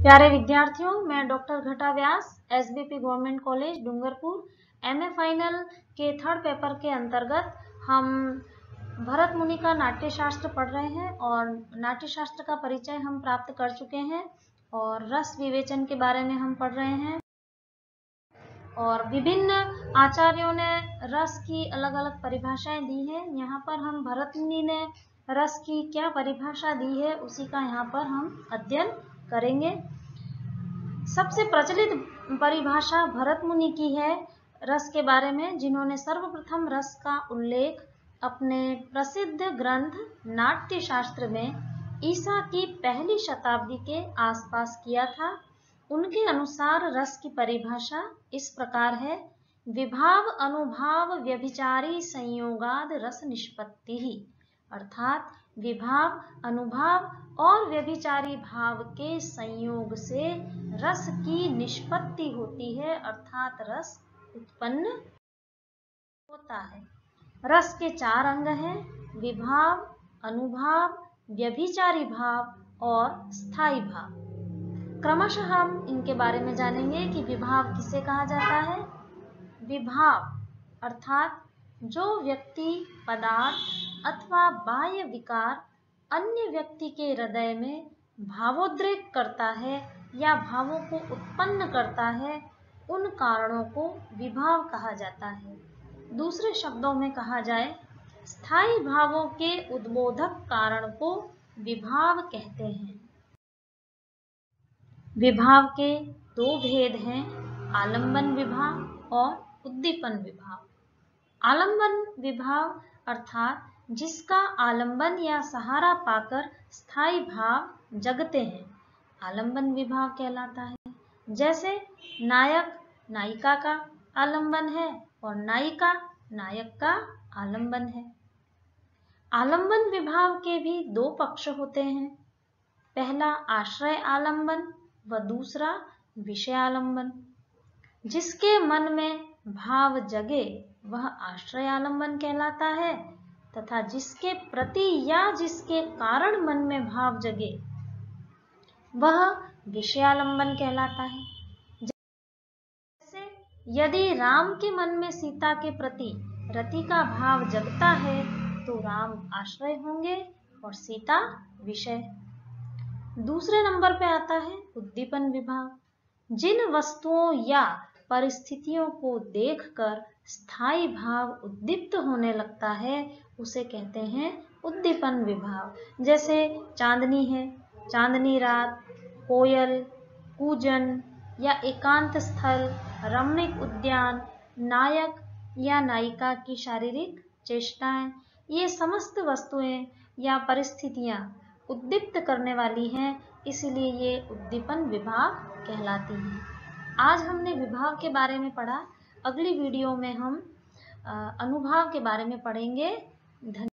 प्यारे विद्यार्थियों, मैं डॉक्टर घटा Vyas SBP government college Dungarpur MA final के थर्ड पेपर के अंतर्गत हम भरत मुनि का नाट्य शास्त्र पढ़ रहे हैं और नाट्य शास्त्र का परिचय हम प्राप्त कर चुके हैं और रस विवेचन के बारे में हम पढ़ रहे हैं और विभिन्न आचार्यों ने रस की अलग अलग परिभाषाएं दी है। यहाँ पर हम भरत मुनि ने रस की क्या परिभाषा दी है उसी का यहाँ पर हम अध्ययन करेंगे। सबसे प्रचलित परिभाषा भरत मुनि की है रस के बारे में, जिन्होंने सर्वप्रथम रस का उल्लेख अपने प्रसिद्ध ग्रंथ नाट्य शास्त्र में ईसा की पहली शताब्दी के आसपास किया था। उनके अनुसार रस की परिभाषा इस प्रकार है: विभाव अनुभाव व्यभिचारी संयोगाद रस निष्पत्ति ही, अर्थात विभाव अनुभाव और व्यभिचारी भाव के संयोग से रस की निष्पत्ति होती है, अर्थात रस उत्पन्न होता है। रस के चार अंग हैं: विभाव, अनुभाव, व्यभिचारी भाव और स्थायी भाव। क्रमशः हम इनके बारे में जानेंगे कि विभाव किसे कहा जाता है। विभाव अर्थात जो व्यक्ति, पदार्थ अथवा बाह्य विकार अन्य व्यक्ति के हृदय में भावोद्रेक करता है या भावों को उत्पन्न करता है, उन कारणों को विभाव कहा जाता है। दूसरे शब्दों में कहा जाए, स्थायी भावों के उद्बोधक कारण को विभाव कहते हैं। विभाव के दो भेद हैं: आलंबन विभाव और उद्दीपन विभाव। आलंबन विभाव अर्थात जिसका आलंबन या सहारा पाकर स्थायी भाव जगते हैं, आलंबन विभाव कहलाता है। जैसे नायक नायिका का आलंबन है और नायिका नायक का आलंबन है। आलंबन विभाव के भी दो पक्ष होते हैं, पहला आश्रय आलंबन व दूसरा विषय आलंबन। जिसके मन में भाव जगे वह आश्रय आलंबन कहलाता है तथा जिसके प्रति या जिसके कारण मन में भाव जगे वह विषय आलंबन कहलाता है। जैसे यदि राम के मन में सीता के प्रति रति का भाव जगता है तो राम आश्रय होंगे और सीता विषय। दूसरे नंबर पे आता है उद्दीपन विभाव। जिन वस्तुओं या परिस्थितियों को देखकर स्थायी भाव उद्दीप्त होने लगता है उसे कहते हैं उद्दीपन विभाव। जैसे चांदनी है, चांदनी रात, कोयल कूजन या एकांत स्थल, रमणीक उद्यान, नायक या नायिका की शारीरिक चेष्टाएं, ये समस्त वस्तुएं या परिस्थितियां उद्दीप्त करने वाली हैं, इसलिए ये उद्दीपन विभाव कहलाती हैं। आज हमने विभाव के बारे में पढ़ा। अगली वीडियो में हम अनुभाव के बारे में पढ़ेंगे। धन्यवाद।